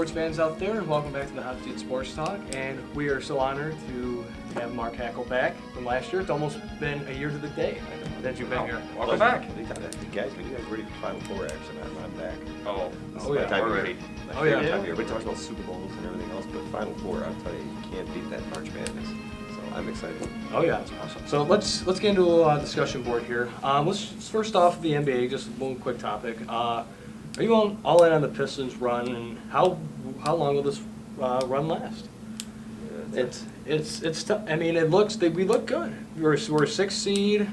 sports fans out there, and welcome back to the Hot Seat Sports Talk. And we are so honored to have Mark Hackel back from last year. It's almost been a year to the day that you've been here. Welcome back. Guys, when you guys ready for Final Four action, I'm back. Oh yeah, we're ready. Oh yeah. Everybody talks about Super Bowls and everything else, but Final Four, I'll tell you, you can't beat that March Madness. So I'm excited. Oh yeah, that's awesome. So let's get into a discussion board here. Let's first off the NBA, just one quick topic. Are you all in on the Pistons run, and how long will this run last? It's tough. I mean, we look good. We're a 6th seed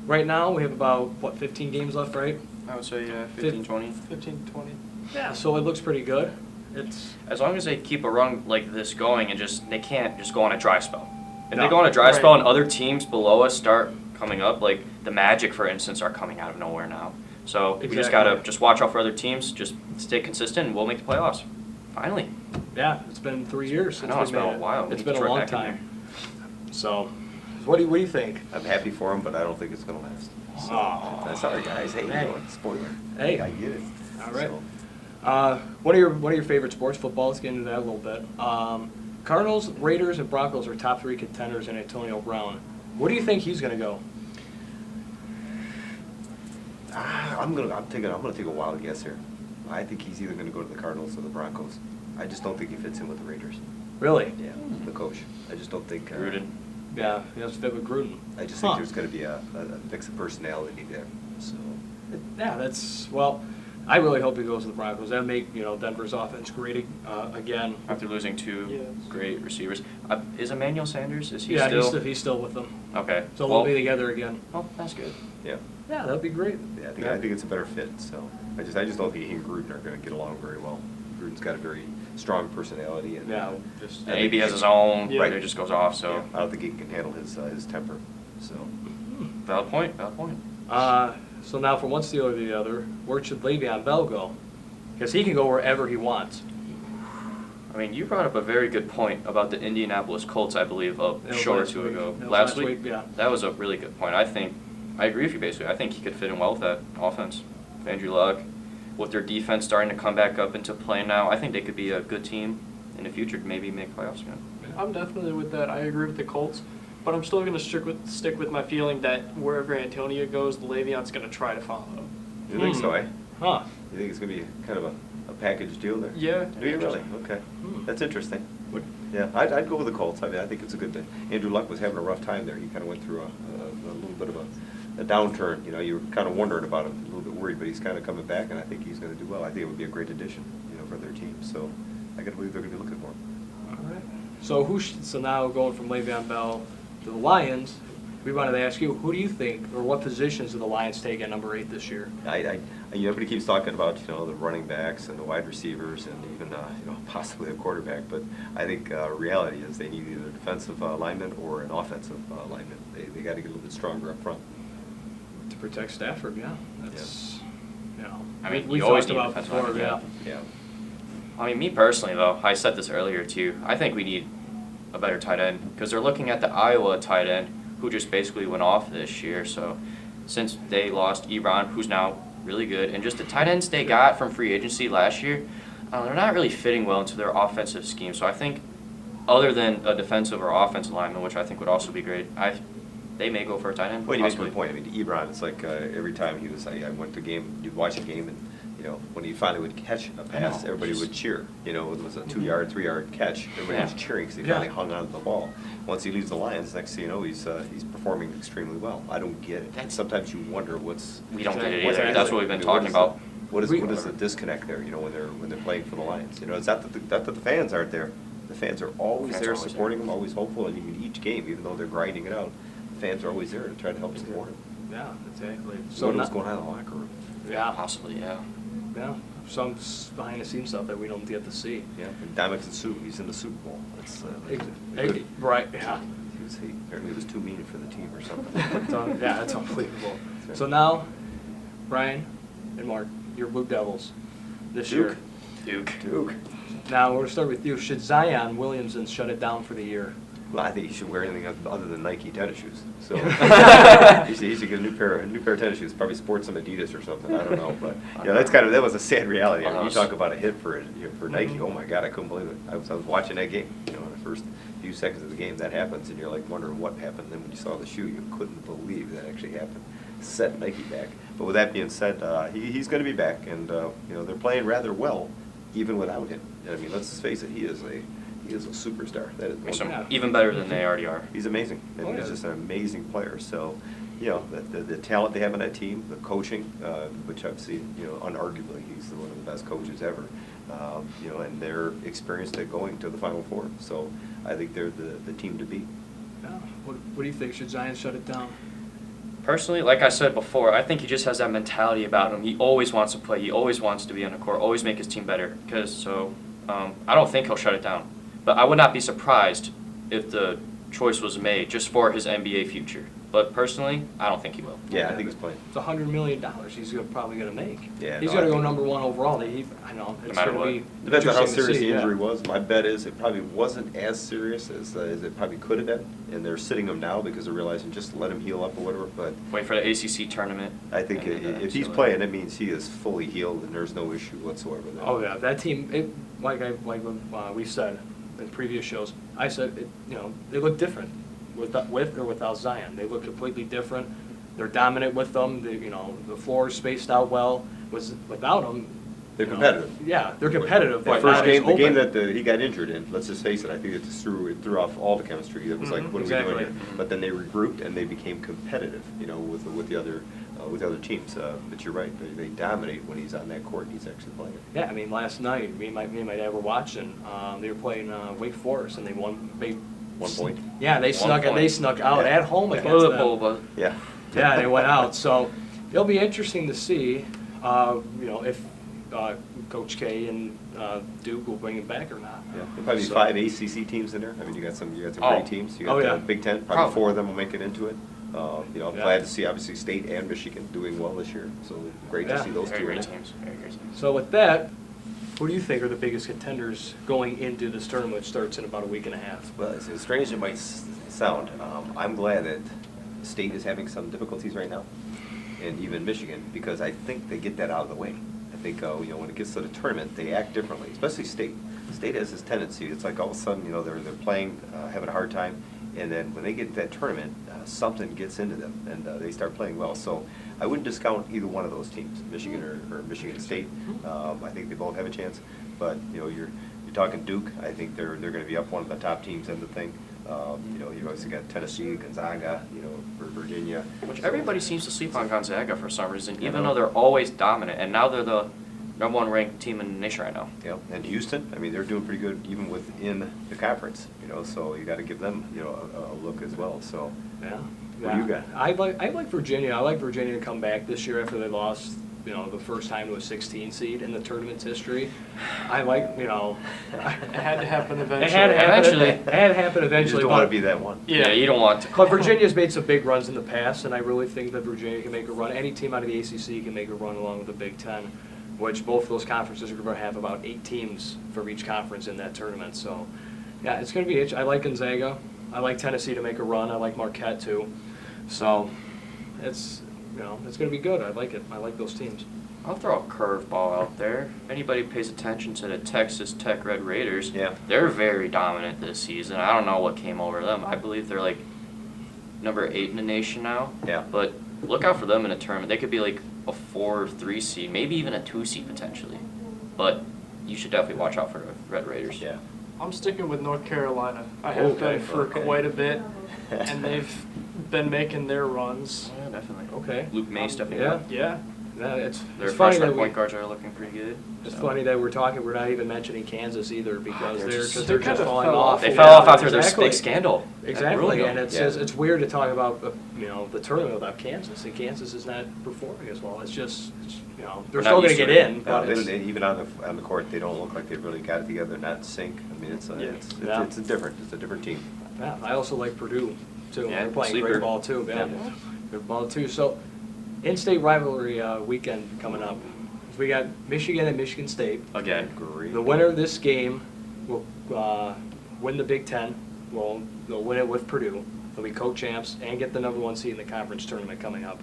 right now. We have about 15 games left, right? I would say 15, 20. 15, 20. Yeah, so it looks pretty good. It's as long as they keep a run like this going and they can't just go on a dry spell. If No. they go on a dry spell and other teams below us start coming up, like the Magic, for instance, are coming out of nowhere now. So we just gotta watch out for other teams, just stay consistent, and we'll make the playoffs. Finally. Yeah, it's been 3 years. I know, it's been a while. It's been a long time. So, what do you think? I'm happy for him, but I don't think it's going to last. Oh. That's all right, guys. Hey, Hey. you know, spoiler. Hey. I get it. All right. So, One of your favorite sports, football. Let's get into that a little bit. Cardinals, Raiders, and Broncos are top 3 contenders in Antonio Brown. Where do you think he's going to go? I'm gonna take a wild guess here. I think he's either gonna go to the Cardinals or the Broncos. I just don't think he fits in with the Raiders. Really? Yeah, the coach. I just don't think. Gruden. Yeah, he doesn't fit with Gruden. I just think there's gonna be a mix of personality there. So. Yeah, I really hope he goes to the Broncos. That'll make Denver's offense great again. After losing 2 great receivers. Is Emmanuel Sanders, is he Yeah, still? he's still with them. Okay. So they'll be together again. Oh, that's good. Yeah. Yeah, that'd be great. Yeah, I think it's a better fit. So I just don't think he and Gruden are going to get along very well. Gruden's got a very strong personality, and And AB has his own. Yeah. Right, it just goes off. So yeah, I don't think he can handle his temper. So valid point. So now, from one steal to the other, where should Le'Veon Bell go? Because he can go wherever he wants. I mean, you brought up a very good point about the Indianapolis Colts, I believe, a show or two ago. Last week, yeah. That was a really good point. I agree with you, basically. I think he could fit in well with that offense. With Andrew Luck, with their defense starting to come back up into play now, I think they could be a good team in the future to maybe make playoffs again. I'm definitely with that. I agree with the Colts, but I'm still going to stick with my feeling that wherever Antonio goes, Le'Veon's going to try to follow. you think so, eh? Huh. You think it's going to be kind of a package deal there? Yeah. Do you really? Okay. That's interesting. Yeah, I'd go with the Colts. I mean, I think it's a good thing. Andrew Luck was having a rough time there. He kind of went through a little bit of a downturn. You were kind of wondering about him, a little bit worried, but he's kind of coming back, and I think he's going to do well. I think it would be a great addition, for their team. So I got to believe they're going to be looking for him. All right. So now going from Le'Veon Bell to the Lions, we wanted to ask you, who do you think, or what positions do the Lions take at number 8 this year? Everybody keeps talking about the running backs and the wide receivers and even possibly a quarterback, but I think reality is they need either a defensive lineman or an offensive lineman. They got to get a little bit stronger up front. To protect Stafford, yeah. That's, I mean, we've you always talked need about defensive before, linemen, yeah. I mean, me personally, though, I said this earlier, too. I think we need a better tight end because they're looking at the Iowa tight end who just basically went off this year. So since they lost Aron, who's now really good, and just the tight ends they got from free agency last year, they're not really fitting well into their offensive scheme. So I think other than a defensive or offensive lineman, which I think would also be great, they may go for a tight end. Well, you make a good point. I mean, Aron, it's like every time I went to a game, you'd watch a game, and when he finally would catch a pass, everybody would cheer. It was a 2-yard, 3-yard catch. Everybody was cheering because he finally hung on to the ball. Once he leaves the Lions, next thing you know, he's performing extremely well. I don't get it. And sometimes you wonder we don't get it either. That's what we've been talking about. What is the disconnect there? When they're playing for the Lions. It's not that the fans aren't there. The fans are always there supporting them, always hopeful, and even each game, even though they're grinding it out, the fans are always there to try to help support them. Yeah, exactly. So what's going on in the locker room? Yeah, possibly, yeah. Yeah, some behind-the-scenes stuff that we don't get to see. Yeah, and Diamond's in Super. He's in the Super Bowl. That's right. Yeah. Apparently, he was too mean for the team or something. Yeah, that's unbelievable. So now, Brian and Mark, you're Blue Devils this year. Duke. Now we're gonna start with you. Should Zion Williamson shut it down for the year? Well, I think he should wear anything other than Nike tennis shoes. So he should get a new pair of tennis shoes. Probably sport some Adidas or something. I don't know, but yeah, that was a sad reality. I mean, you talk about a hit for Nike. Oh my God, I couldn't believe it. I was watching that game. You know, in the first few seconds of the game, that happens, and you're like wondering what happened. Then when you saw the shoe, you couldn't believe that actually happened. Set Nike back. But with that being said, he's going to be back, and you know, they're playing rather well, even without him. I mean, let's face it, he is a superstar. That is Even better than they already are. He's amazing. And he's just an amazing player. So, you know, the talent they have on that team, the coaching, which I've seen, you know, unarguably, he's one of the best coaches ever. You know, and their experience at going to the Final Four. So I think they're the team to beat. Yeah. What do you think? Should Zion shut it down? Personally, like I said before, I think he just has that mentality about him. He always wants to play. He always wants to be on the court, always make his team better. I don't think he'll shut it down. But I would not be surprised if the choice was made just for his NBA future. But personally, I don't think he will. Yeah, I think he's playing. It's $100 million he's probably going to make. Yeah, he's going to go #1 overall. I know. It's matter going to what. be Depends on how interesting to serious see, the injury was. My bet is it probably wasn't as serious as it probably could have been. And they're sitting him now because they're realizing just let him heal up or whatever. But Wait for the ACC tournament. I think if he's playing, it means he is fully healed and there's no issue whatsoever there. Oh yeah, that team. Like we said in previous shows, I said they look different with or without Zion. They look completely different. They're dominant with them. The floor is spaced out well. Without them, they're competitive. Yeah, they're competitive. That first game, the game that he got injured in, let's just face it, I think it threw off all the chemistry. It was like, what are we doing here? But then they regrouped and they became competitive, with the other teams. But you're right, they dominate when he's on that court and he's actually playing. Yeah, I mean, last night, me and my dad were watching. They were playing Wake Forest and they won. 1 point. Yeah, they snuck out at home against them. Yeah. Yeah, they went out. So it'll be interesting to see, if Coach K and Duke will bring him back or not. Yeah, there'll probably 5 ACC teams in there. I mean, you got some great teams. You got the Big Ten. Probably 4 of them will make it into it. I'm glad to see obviously State and Michigan doing well this year. So great to see those two. Very great teams. Very great teams. So with that, who do you think are the biggest contenders going into this tournament, which starts in about a week and a half? Well, as strange as it might sound, I'm glad that State is having some difficulties right now, and even Michigan, because I think they get that out of the way. I think when it gets to the tournament, they act differently, especially State. State has this tendency. It's like all of a sudden, they're playing, having a hard time, and then when they get to that tournament, something gets into them, and they start playing well. So I wouldn't discount either one of those teams, Michigan or Michigan State. I think they both have a chance, but you're talking Duke. I think they're going to be up one of the top teams in the thing. You've obviously got Tennessee, Gonzaga, Virginia. Which everybody seems to sleep on Gonzaga for some reason, even though they're always dominant, and now they're the #1 ranked team in the nation right now. Yeah, and Houston, I mean, they're doing pretty good even within the conference, so you got to give them, a look as well. So, yeah. What do you got? I like Virginia. I like Virginia to come back this year after they lost, the first time to a 16 seed in the tournament's history. I like, It had to happen eventually. It had to happen you eventually. just don't want to be that one. Yeah, you don't want to. But Virginia's made some big runs in the past, and I really think that Virginia can make a run. Any team out of the ACC can make a run along with the Big Ten, which both of those conferences are going to have about 8 teams for each conference in that tournament. So, yeah, it's going to be. I like Gonzaga. I like Tennessee to make a run. I like Marquette too. So, it's it's going to be good. I like it. I like those teams. I'll throw a curveball out there. Anybody who pays attention to the Texas Tech Red Raiders, they're very dominant this season. I don't know what came over them. I believe they're like number 8 in the nation now. Yeah. But look out for them in a tournament. They could be like a 4 or 3 seed, maybe even a 2 seed potentially. But you should definitely watch out for the Red Raiders. Yeah. I'm sticking with North Carolina. I have been for quite a bit, and they've been making their runs. Yeah, definitely. Okay. Luke May stepping Yeah. up. Yeah. It's Their funny freshman that point guards are looking pretty good. It's funny that we're not even mentioning Kansas either because They're just- they're they just kinda falling fell off. off. They fell off after their Exactly. big scandal. Exactly, and It's it's weird to talk about the tournament without Kansas, and Kansas is not performing as well. It's just they're still going to get in, but Even on the court, they don't look like they've really got it together, not in sync. I mean, it's a different team. yeah, I also like Purdue too. Yeah, They're playing sleeper. great ball too. Yeah, good ball too. So, in-state rivalry weekend coming up. We got Michigan and Michigan State. Again. Great. The winner of this game will win the Big Ten. well, they'll win it with Purdue. They'll be co-champs and get the #1 seed in the conference tournament coming up.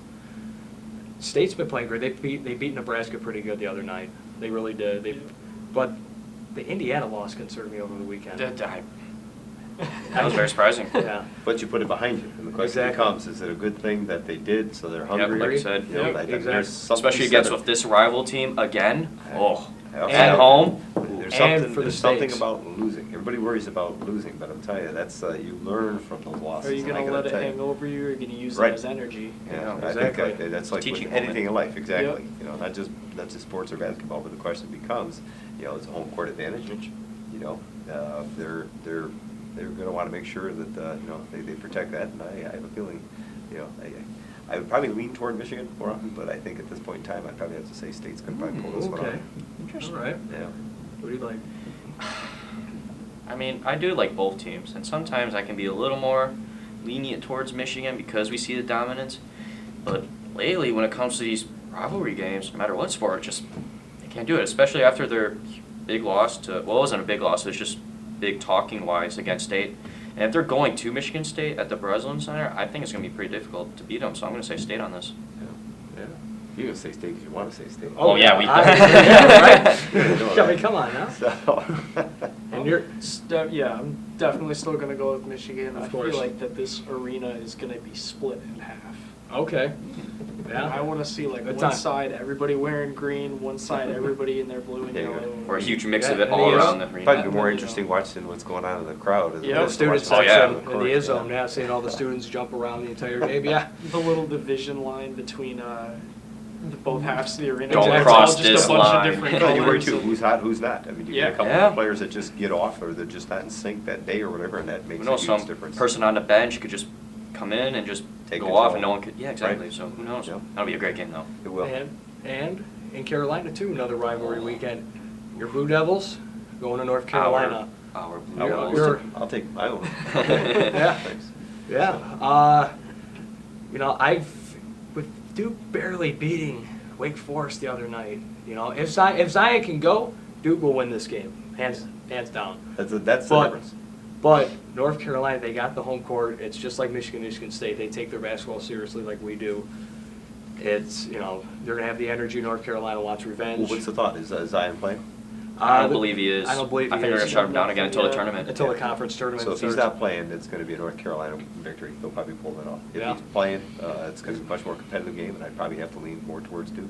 State's been playing great. They beat Nebraska pretty good the other night. They really did. But the Indiana loss concerned me over the weekend. That was very surprising. Yeah. But you put it behind you, and the question Exactly. becomes, is it a good thing that they did, so they're hungry? Like you said. You know, Yep, I think exactly. there's something Especially said against it- with this rival team again. Oh, Yeah. at home. There's And something, for the there's something stakes. about losing. Everybody worries about losing, but I'm telling you, that's, you learn from those losses. Are you and I going to gotta let it tell you. hang over you, or are you going to use Right. it as energy? Yeah, Yeah, I think exactly. that's like Teaching with moment. anything in life, exactly. Yep. You know, not just sports or basketball, but the question becomes, you know, it's a home court advantage. You know, they're going to want to make sure that you know they protect that, and I have a feeling, you know, I would probably lean toward Michigan more often, but I think at this point in time, I'd probably have to say State's going to probably pull this one Okay. off. Interesting. All right. Yeah. What do you like? I mean, I do like both teams, and sometimes I can be a little more lenient towards Michigan because we see the dominance. But lately, when it comes to these rivalry games, no matter what sport, just they can't do it. Especially after their big loss to, well, it wasn't a big loss. It was just big talking wise against State. And if they're going to Michigan State at the Breslin Center, I think it's going to be pretty difficult to beat them. So I'm going to say State on this. Yeah. You're going to say State because you want to say State. Oh, yeah, we- yeah, right? You know I that. mean, come on now. So. And you're, Yeah, I'm definitely still going to go with Michigan. Of I course. feel like that this arena is going to be split in half. okay. I Yeah. want to see like Good one time. side everybody wearing green, one side everybody in their blue and There you go. yellow. Or a huge mix of Yeah, it all and around the Probably be arena. more interesting watching what's going on in the crowd. as Yeah, opposed to Student watching Oh, yeah. section the in court. the ISOM, yeah, seeing all the students jump around the entire game, yeah. The little division line between both halves of the arena. Don't It's cross all just this a bunch line. of different Well, you worry colors too, and- who's hot, who's not. I mean, you Yeah. get a couple Yeah. of players that just get off, or they're just not in sync that day or whatever, and that makes Who a knows, huge some difference. person on the bench could just come in and just Take go control. off and no one could, yeah, exactly. Right. So who knows? Yeah. That'll be a great game though. It will. And in Carolina too, another rivalry weekend. Your Blue Devils going to North Carolina. Our You're- Blue Devils. you're- I'll take my own. Yeah. Thanks. Yeah, you know, with Duke barely beating Wake Forest the other night, you know, if Zion can go, Duke will win this game, hands down. That's the But- difference. But North Carolina, they got the home court. It's just like Michigan State. They take their basketball seriously like we do. It's, you know, they're going to have the energy. North Carolina wants revenge. Well, what's the thought? Is Zion playing? I don't believe he is. I don't believe he I think they're is. gonna shut him down again until the Yeah, tournament. Until the conference tournament. So if he's starts. not playing, it's going to be a North Carolina victory. They'll probably pull that off. If Yeah. he's playing, it's going to be a much more competitive game, and I'd probably have to lean more towards Duke.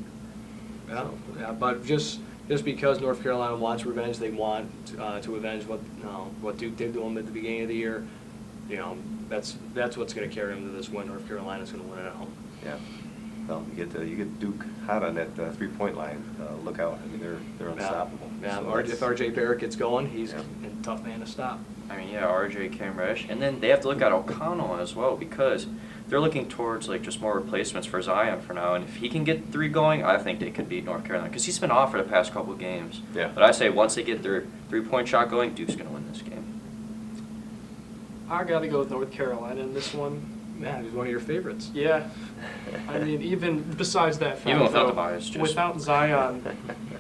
Yeah, yeah, but just because North Carolina wants revenge, they want to avenge what Duke did to them at the beginning of the year. You know, that's what's going to carry them to this win. North Carolina's going to win it at home. Yeah. Well, you get Duke hot on that 3-point line. Look out! I mean, they're unstoppable. Yeah, So if R.J. Barrett gets going, he's Yeah. a tough man to stop. I mean, yeah, RJ, Cam Reddish, and then they have to look at O'Connell as well because they're looking towards like just more replacements for Zion for now. And if he can get 3 going, I think they could beat North Carolina because he's been off for the past couple games. Yeah. But I say once they get their 3-point shot going, Duke's gonna win this game. I got to go with North Carolina in this one. Man, he's one of your favorites. Yeah. I mean, even besides that fact, Even without though, the bias, just- without Zion,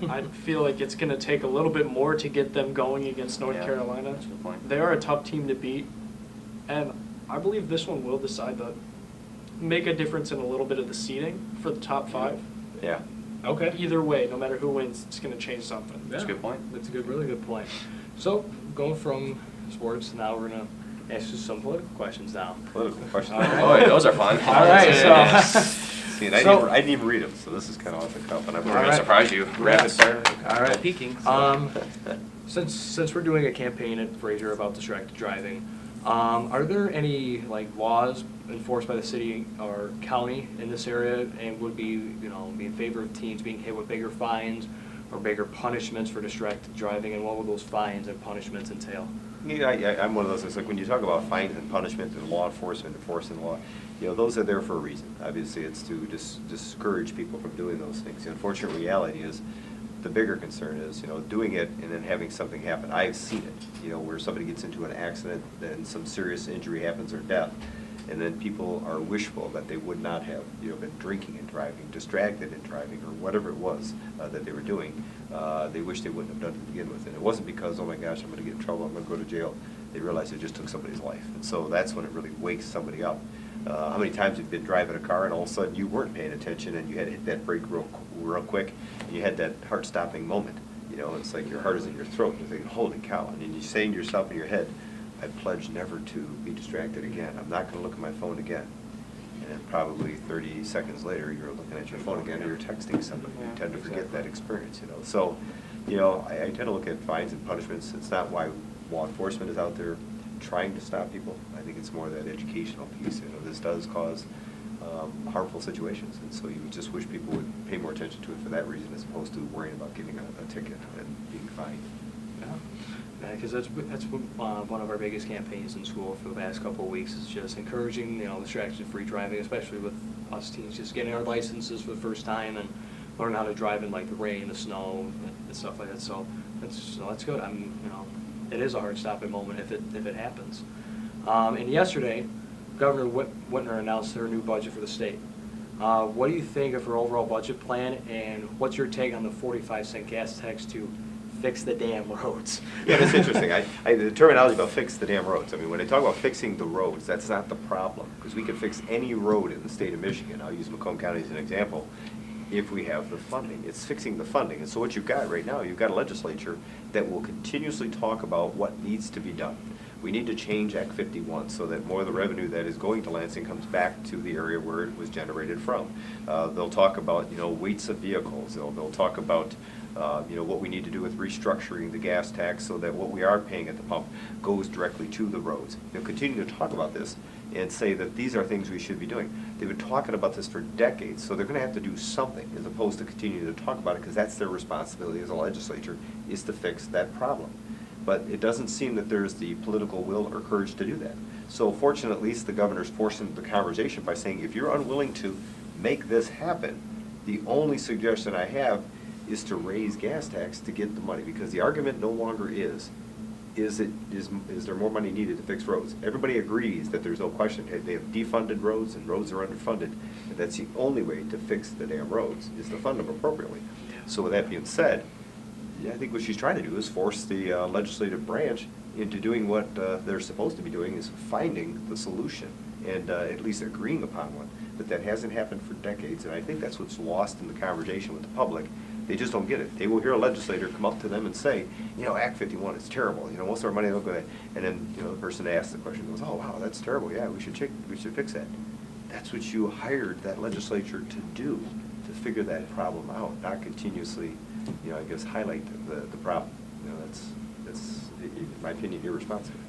I feel like it's going to take a little bit more to get them going against North Yeah, Carolina. that's a good point. They are a tough team to beat, and I believe this one will make a difference in a little bit of the seeding for the top 5. Yeah. Okay. Either way, no matter who wins, it's going to change something. That's a good point. That's a really good point. So, going from sports, now we're going to ask you some political questions now. Political question. All right. Boy, those are fun. All right, so- See, and I didn't even read them, so this is kind of off the cuff, and I'm We're All gonna right. surprise you. rapid fire. All right. Peeking. Since we're doing a campaign at Fraser about distracted driving, are there any like laws enforced by the city or county in this area, and would be be in favor of teens being hit with bigger fines or bigger punishments for distracted driving, and what would those fines and punishments entail? Yeah, I'm one of those. It's like when you talk about fines and punishment and law enforcement, enforcing law, those are there for a reason. Obviously, it's to discourage people from doing those things. The unfortunate reality is, the bigger concern is, doing it and then having something happen. I've seen it, where somebody gets into an accident, then some serious injury happens or death, and then people are wishful that they would not have, been drinking and driving, distracted and driving, or whatever it was that they were doing. They wish they wouldn't have done it to begin with. And it wasn't because, oh my gosh, I'm going to get in trouble, I'm going to go to jail. they realize they just took somebody's life. And so that's when it really wakes somebody up. How many times have you been driving a car and all of a sudden you weren't paying attention and you had to hit that brake real quick and you had that heart-stopping moment? You know, it's like your heart is in your throat and you're thinking, holy cow. And then you're saying to yourself in your head, I pledge never to be distracted again. I'm not going to look at my phone again. And then probably 30 seconds later, you're looking at your phone again or you're texting somebody. You tend to forget that experience, you know. So, you know, I tend to look at fines and punishments. It's not why law enforcement is out there trying to stop people. I think it's more that educational piece. You know, this does cause harmful situations, and so you would just wish people would pay more attention to it for that reason, as opposed to worrying about getting a ticket and being fined. Yeah, because that's one of our biggest campaigns in school for the past couple of weeks is just encouraging, you know, distraction-free driving, especially with us teens just getting our licenses for the first time and learning how to drive in like the rain, the snow, and stuff like that. So that's good. You know, it is a heart-stopping moment if it happens. And yesterday, Governor Whitmer announced her new budget for the state. What do you think of her overall budget plan, and what's your take on the 45-cent gas tax to fix the damn roads? Yeah, that's interesting. The terminology about fix the damn roads, I mean, when they talk about fixing the roads, that's not the problem, because we can fix any road in the state of Michigan. I'll use Macomb County as an example. If we have the funding, it's fixing the funding. And so what you've got right now, you've got a legislature that will continuously talk about what needs to be done. We need to change Act 51 so that more of the revenue that is going to Lansing comes back to the area where it was generated from. They'll talk about, you know, weights of vehicles. They'll talk about, you know, what we need to do with restructuring the gas tax so that what we are paying at the pump goes directly to the roads. They'll continue to talk about this and say that these are things we should be doing. They've been talking about this for decades, so they're going to have to do something as opposed to continuing to talk about it, because that's their responsibility as a legislature, is to fix that problem. But it doesn't seem that there's the political will or courage to do that. So fortunately, at least the governor's forcing the conversation by saying, if you're unwilling to make this happen, the only suggestion I have is to raise gas tax to get the money, because the argument no longer is there more money needed to fix roads? Everybody agrees that there's no question. They have defunded roads and roads are underfunded, and that's the only way to fix the damn roads, is to fund them appropriately. So with that being said, I think what she's trying to do is force the legislative branch into doing what they're supposed to be doing, is finding the solution and at least agreeing upon one. But that hasn't happened for decades, and I think that's what's lost in the conversation with the public. They just don't get it. They will hear a legislator come up to them and say, you know, Act 51 is terrible. You know, most of our money don't go there. And then, you know, the person asks the question goes, oh, wow, that's terrible. Yeah, we should fix that. That's what you hired that legislature to do, to figure that problem out, not continuously, you know, I guess highlight the problem. You know, that's in my opinion, irresponsible.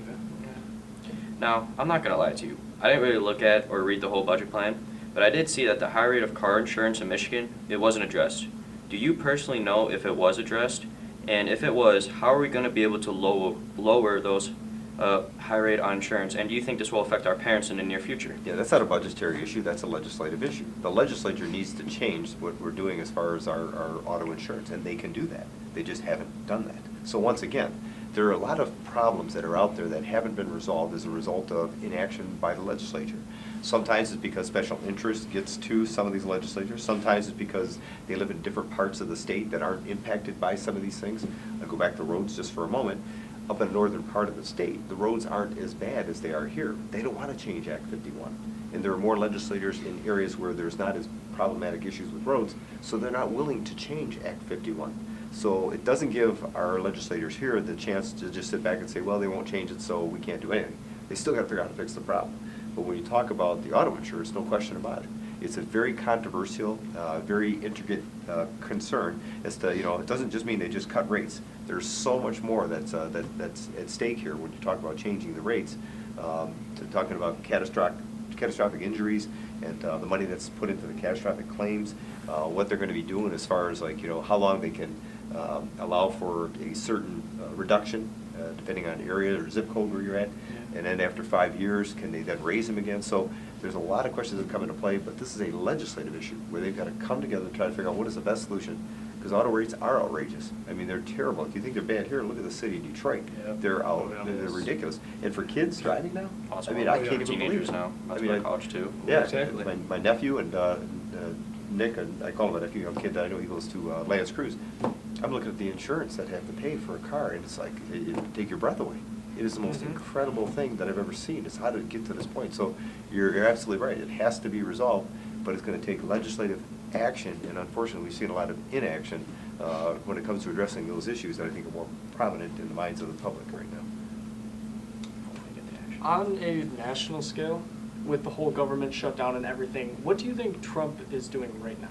Now, I'm not gonna lie to you. I didn't really look at or read the whole budget plan, but I did see that the high rate of car insurance in Michigan, it wasn't addressed. Do you personally know if it was addressed? And if it was, how are we gonna be able to lower those high rate on insurance? And do you think this will affect our parents in the near future? Yeah, that's not a budgetary issue, that's a legislative issue. The legislature needs to change what we're doing as far as our auto insurance, and they can do that. They just haven't done that. So once again, there are a lot of problems that are out there that haven't been resolved as a result of inaction by the legislature. Sometimes it's because special interest gets to some of these legislatures. Sometimes it's because they live in different parts of the state that aren't impacted by some of these things. I'll go back to roads just for a moment. Up in the northern part of the state, the roads aren't as bad as they are here. They don't want to change Act 51. And there are more legislators in areas where there's not as problematic issues with roads, so they're not willing to change Act 51. So it doesn't give our legislators here the chance to just sit back and say, well, they won't change it, so we can't do anything. They still got to figure out how to fix the problem. But when you talk about the auto insurance, no question about it. It's a very controversial, very intricate concern as to, you know, it doesn't just mean they just cut rates. There's so much more that's at stake here when you talk about changing the rates, to talking about catastrophic injuries and the money that's put into the catastrophic claims, what they're going to be doing as far as, like, you know, how long they can allow for a certain reduction depending on area or zip code where you're at, and then after 5 years, can they then raise them again? So there's a lot of questions that come into play, but this is a legislative issue where they've got to come together and try to figure out what is the best solution, because auto rates are outrageous. I mean, they're terrible. If you think they're bad here, look at the city of Detroit. Yep. They're ridiculous. And for kids driving now, Possible. I mean, I can't even believe Teenagers it. now. That's I mean, college too. Yeah, Exactly. my nephew and Nick, and I call him a nephew, young kid that I know, he goes to Lance Cruise. I'm looking at the insurance that I have to pay for a car, and it's like, it take your breath away. It is the most Mhm. incredible thing that I've ever seen, is how did it get to this point? So you're absolutely right, it has to be resolved, but it's gonna take legislative action, and unfortunately, we've seen a lot of inaction when it comes to addressing those issues that I think are more prominent in the minds of the public right now. On a national scale, with the whole government shutdown and everything, what do you think Trump is doing right now?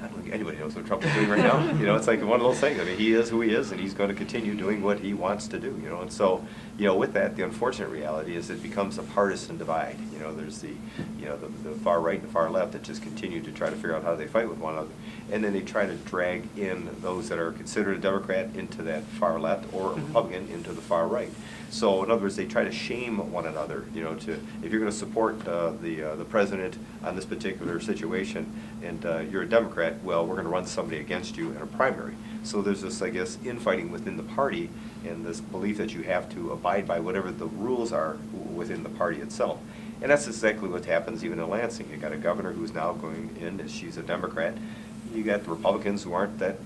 I don't think anybody knows what Trump is doing right now. You know, it's like one of those things. I mean, he is who he is, and he's going to continue doing what he wants to do. You know, and so, you know, with that, the unfortunate reality is it becomes a partisan divide. You know, there's the far right and the far left that just continue to try to figure out how they fight with one another, and then they try to drag in those that are considered a Democrat into that far left, or a Republican into the far right. So, in other words, they try to shame one another. You know, to if you're going to support the president on this particular situation, and you're a Democrat, well, we're going to run somebody against you in a primary. So there's this, I guess, infighting within the party, and this belief that you have to abide by whatever the rules are within the party itself. And that's exactly what happens even in Lansing. You got a governor who's now going in, she's a Democrat. You got the Republicans who aren't that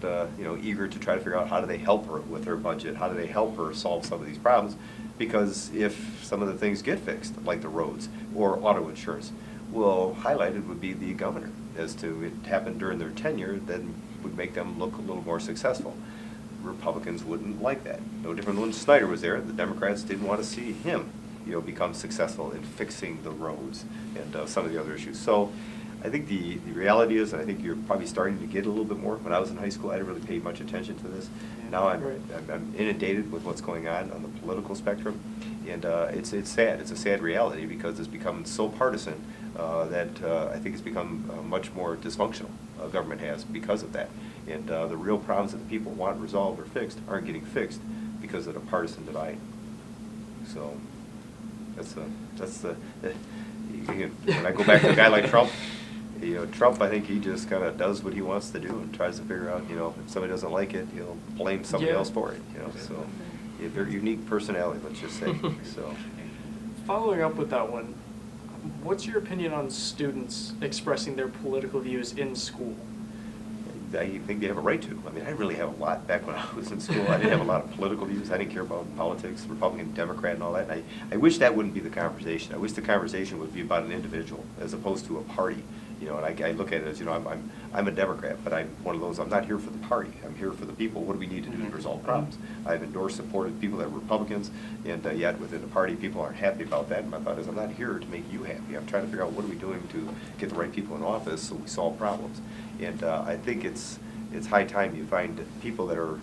eager to try to figure out how do they help her with her budget, how do they help her solve some of these problems, because if some of the things get fixed, like the roads or auto insurance, well, highlighted would be the governor as to it happened during their tenure, then would make them look a little more successful. Republicans wouldn't like that. No different when Snyder was there. The Democrats didn't want to see him, become successful in fixing the roads and some of the other issues. So I think the reality is, and I think you're probably starting to get a little bit more. When I was in high school, I didn't really pay much attention to this. Now I'm inundated with what's going on the political spectrum, and it's sad. It's a sad reality because it's become so partisan that I think it's become much more dysfunctional. Government has because of that, and the real problems that the people want resolved or fixed aren't getting fixed because of the partisan divide. So that's the when I go back to a guy like Trump. Trump, I think he just kind of does what he wants to do and tries to figure out, if somebody doesn't like it, he'll blame somebody else for it, so a very unique personality, let's just say, so. Following up with that one, what's your opinion on students expressing their political views in school? I think they have a right to. I mean, I didn't really have a lot back when I was in school. I didn't have a lot of political views. I didn't care about politics, Republican, Democrat, and all that. And I wish that wouldn't be the conversation. I wish the conversation would be about an individual as opposed to a party. And I look at it as, I'm a Democrat, but I'm one of those, I'm not here for the party. I'm here for the people. What do we need to do to resolve problems? I've endorsed, supported people that are Republicans, and yet within the party, people aren't happy about that. And my thought is, I'm not here to make you happy. I'm trying to figure out what are we doing to get the right people in office so we solve problems. And I think it's high time you find people that are,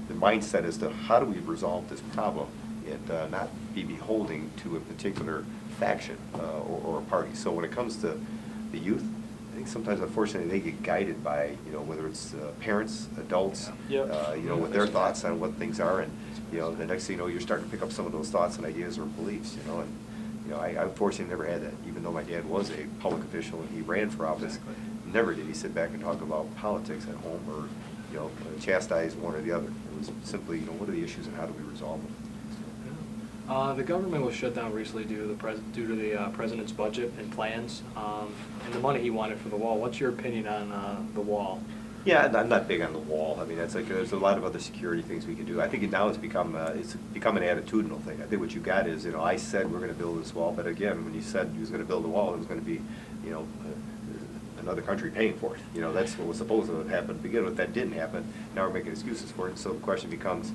the mindset as to how do we resolve this problem and not be beholding to a particular faction or a party. So when it comes to the youth, I think sometimes, unfortunately, they get guided by, whether it's parents, adults, with their thoughts on what things are, and the next thing you know, you're starting to pick up some of those thoughts and ideas or beliefs, and I unfortunately never had that. Even though my dad was a public official and he ran for office, never did he sit back and talk about politics at home or chastise one or the other. It was simply, what are the issues and how do we resolve them? The government was shut down recently due to the president's budget and plans, and the money he wanted for the wall. What's your opinion on the wall? Yeah, I'm not big on the wall. I mean, that's like there's a lot of other security things we can do. I think now it's become an attitudinal thing. I think what you got is, I said we're going to build this wall, but again, when you said you was going to build a wall, it was going to be, another country paying for it. That's what was supposed to have happened to begin with. That didn't happen. Now we're making excuses for it. So the question becomes,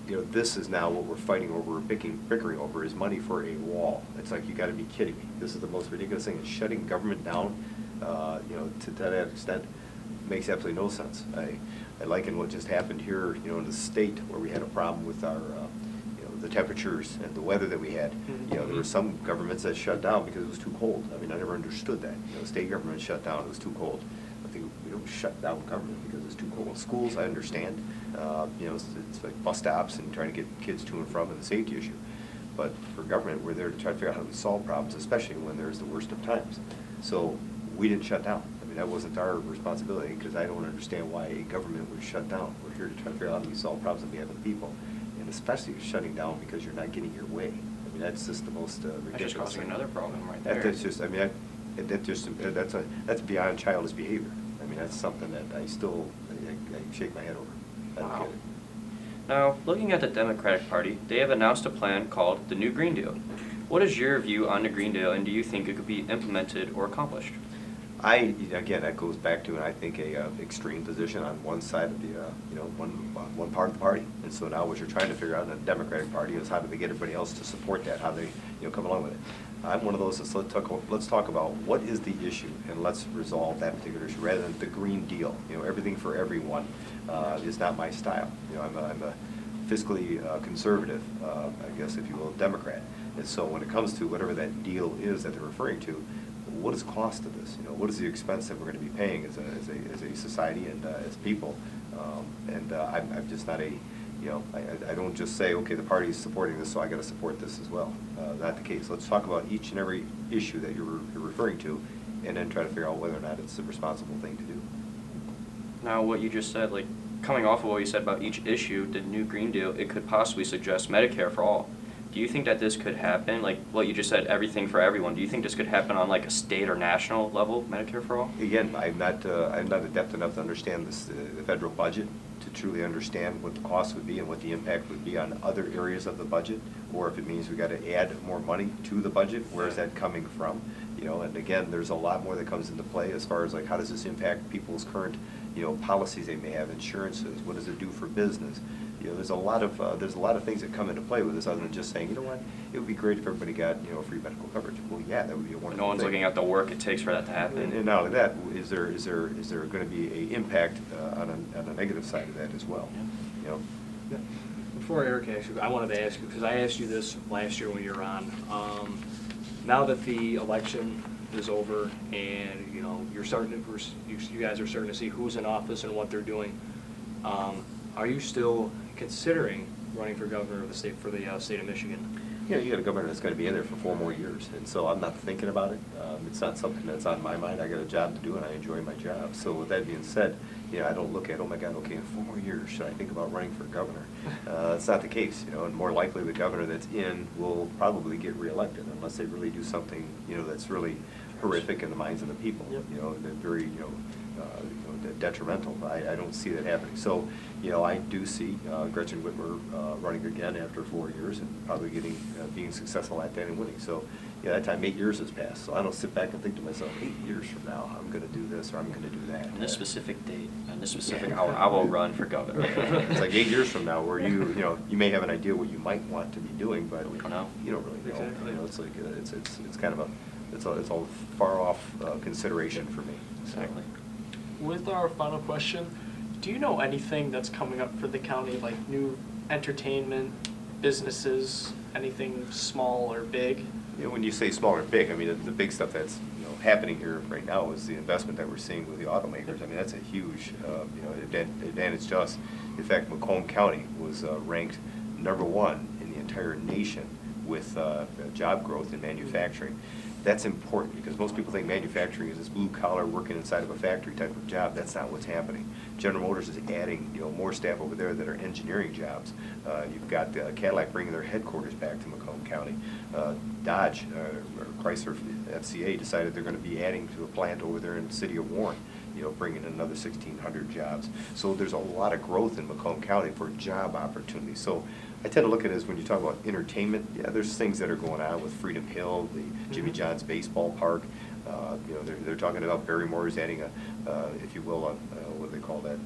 this is now what we're fighting over, bickering over, is money for a wall. It's like, you got to be kidding me. This is the most ridiculous thing. It's shutting government down, to that extent, makes absolutely no sense. I liken what just happened here, in the state where we had a problem with our, the temperatures and the weather that we had. There were some governments that shut down because it was too cold. I mean, I never understood that. State government shut down, it was too cold. I think we don't shut down government because it's too cold. Schools, I understand. It's like bus stops and trying to get kids to and from, and the safety issue. But for government, we're there to try to figure out how to solve problems, especially when there's the worst of times. So we didn't shut down. I mean, that wasn't our responsibility, because I don't understand why a government would shut down. We're here to try to figure out how do we solve problems on behalf of the people. And especially shutting down because you're not getting your way. I mean, that's just the most ridiculous That's just causing thing. another problem right there. That's just, I mean, that's beyond childish behavior. I mean, that's something that I shake my head over. I don't Wow. get it. Now, looking at the Democratic Party, they have announced a plan called the New Green Deal. What is your view on the Green Deal, and do you think it could be implemented or accomplished? Again, that goes back to, I think, a extreme position on one side of the, one part of the party. And so now what you're trying to figure out in the Democratic Party is how do they get everybody else to support that, how they, come along with it. I'm one of those that's, let's talk about what is the issue, and let's resolve that particular issue, rather than the Green Deal. Everything for everyone is not my style. I'm a fiscally conservative, I guess, if you will, Democrat. And so when it comes to whatever that deal is that they're referring to, what is the cost of this? What is the expense that we're going to be paying as a society and as people? I'm just not I don't just say, okay, the party is supporting this, so I got to support this as well. Not the case. Let's talk about each and every issue that you're referring to, and then try to figure out whether or not it's a responsible thing to do. Now, what you just said, like, coming off of what you said about each issue, the New Green Deal, it could possibly suggest Medicare for all. Do you think that this could happen? Like what you just said, everything for everyone. Do you think this could happen on like a state or national level, Medicare for all? Again, I'm not adept enough to understand the federal budget to truly understand what the cost would be and what the impact would be on other areas of the budget, or if it means we got to add more money to the budget. Where is that coming from? And again, there's a lot more that comes into play as far as like how does this impact people's current policies they may have, insurances. What does it do for business? There's a lot of things that come into play with this, other than just saying, what, it would be great if everybody got free medical coverage. Well, yeah, that would be a wonderful thing. No one's looking at the work it takes for that to happen. And not only that, is there going to be an impact on a negative side of that as well? Yeah. Before Eric asks you, I wanted to ask you, because I asked you this last year when you were on. Now that the election is over and you guys are starting to see who's in office and what they're doing, are you still considering running for governor of the state of Michigan? Yeah, you got a governor that's going to be in there for 4 more years, and so I'm not thinking about it. It's not something that's on my mind. I got a job to do, and I enjoy my job. So with that being said, I don't look at, oh my God, okay, in 4 more years, should I think about running for governor? That's not the case, and more likely the governor that's in will probably get reelected unless they really do something, that's really horrific in the minds of the people. Yep. They're very, detrimental. I don't see that happening. So, I do see Gretchen Whitmer running again after 4 years and probably being successful at that and winning. So, that time 8 years has passed. So I don't sit back and think to myself, 8 years from now, I'm going to do this or I'm going to do that. On this specific date, on this specific hour, I will run for governor. It's like 8 years from now where you may have an idea what you might want to be doing, but we don't know. You don't really know. Exactly. It's like it's kind of it's a far off consideration for me. Exactly. With our final question, do you know anything that's coming up for the county, like new entertainment, businesses, anything small or big? When you say small or big, I mean the big stuff that's happening here right now is the investment that we're seeing with the automakers. I mean that's a huge advantage to us. In fact, Macomb County was ranked #1 in the entire nation with job growth in manufacturing. That's important because most people think manufacturing is this blue collar working inside of a factory type of job. That's not what's happening. General Motors is adding more staff over there that are engineering jobs. You've got Cadillac bringing their headquarters back to Macomb County. Dodge, or Chrysler FCA decided they're going to be adding to a plant over there in the city of Warren, bringing in another 1,600 jobs. So there's a lot of growth in Macomb County for job opportunities. So I tend to look at it as when you talk about entertainment, there's things that are going on with Freedom Hill, the Jimmy John's baseball park. They're talking about Barrymore's adding if you will, what do they call that?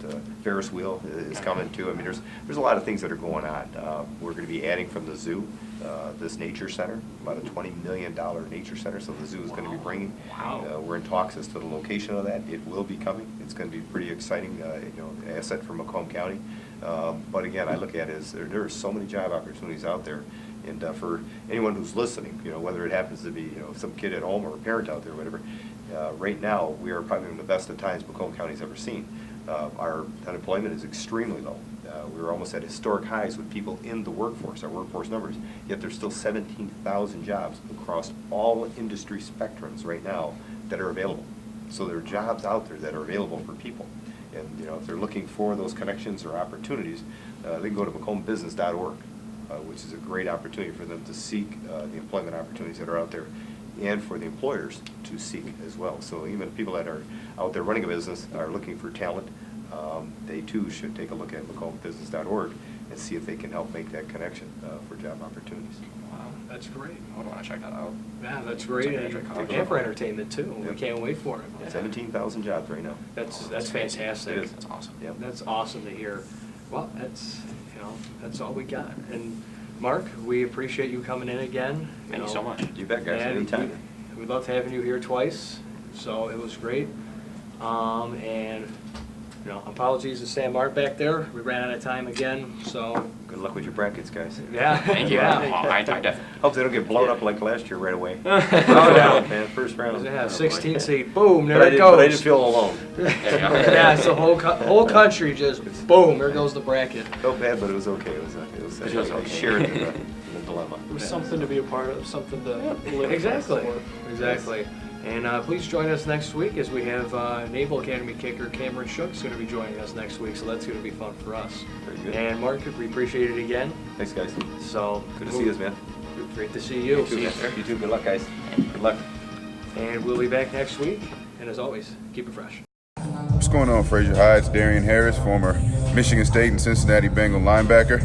Ferris wheel is coming too. I mean, there's a lot of things that are going on. We're going to be adding from the zoo, this nature center, about a $20 million nature center. So the zoo is going to be bringing. Wow. We're in talks as to the location of that. It will be coming. It's going to be pretty exciting, asset for Macomb County. But again, I look at it as there are so many job opportunities out there. And for anyone who's listening, whether it happens to be, some kid at home or a parent out there, whatever, right now we are probably in the best of times Macomb County's ever seen. Our unemployment is extremely low. We're almost at historic highs with people in the workforce, our workforce numbers, yet there's still 17,000 jobs across all industry spectrums right now that are available. So there are jobs out there that are available for people. And if they're looking for those connections or opportunities, they can go to macombusiness.org. Which is a great opportunity for them to seek the employment opportunities that are out there, and for the employers to seek as well. So even people that are out there running a business are looking for talent, they too should take a look at macombusiness.org and see if they can help make that connection for job opportunities. Wow, that's great. I would want to check that out. Yeah, that's great. Sounds like a And college. for entertainment too. We Yep. can't wait for it. 17,000 jobs right now. That's crazy. fantastic. It is. That's awesome. Yep. That's awesome to hear. Well, that's all we got. And Mark, we appreciate you coming in again. Thank you so much. You bet, guys. And Anytime. we loved having you here twice, so it was great. And apologies to Sam Mark back there. We ran out of time again, so Good luck with your brackets, guys. yeah. Thank you. Yeah. Oh, I definitely. Hope they don't get blown up like last year right away. Oh, Round, man, first round. Yeah, Oh, boy. 16 seed, boom, there But it But I goes. didn't feel alone. There you go. Yeah, it's the whole country just boom, there goes the bracket. Felt bad, but it was okay. It was It was okay. shared in the dilemma. It was something to be a part of, something to live Exactly, for. exactly. And please join us next week as we have Naval Academy kicker Cameron Shook's going to be joining us next week, so that's going to be fun for us. Very good. And Mark, we appreciate it again. Thanks, guys. So Good to see you, man. Great to see you. You too, man. You too. Good luck, guys. Good luck. And we'll be back next week. And as always, keep it fresh. What's going on, Frazier High? It's Darian Harris, former Michigan State and Cincinnati Bengal linebacker.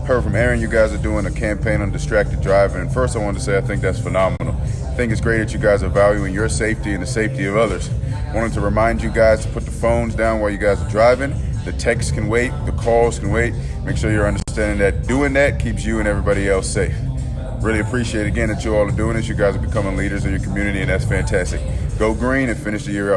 Heard from Aron you guys are doing a campaign on distracted driving. And first I wanted to say I think that's phenomenal. I think it's great that you guys are valuing your safety and the safety of others. Wanted to remind you guys to put the phones down while you guys are driving. The texts can wait, the calls can wait. Make sure you're understanding that doing that keeps you and everybody else safe. Really appreciate again that you all are doing this. You guys are becoming leaders in your community, and that's fantastic. Go green and finish the year out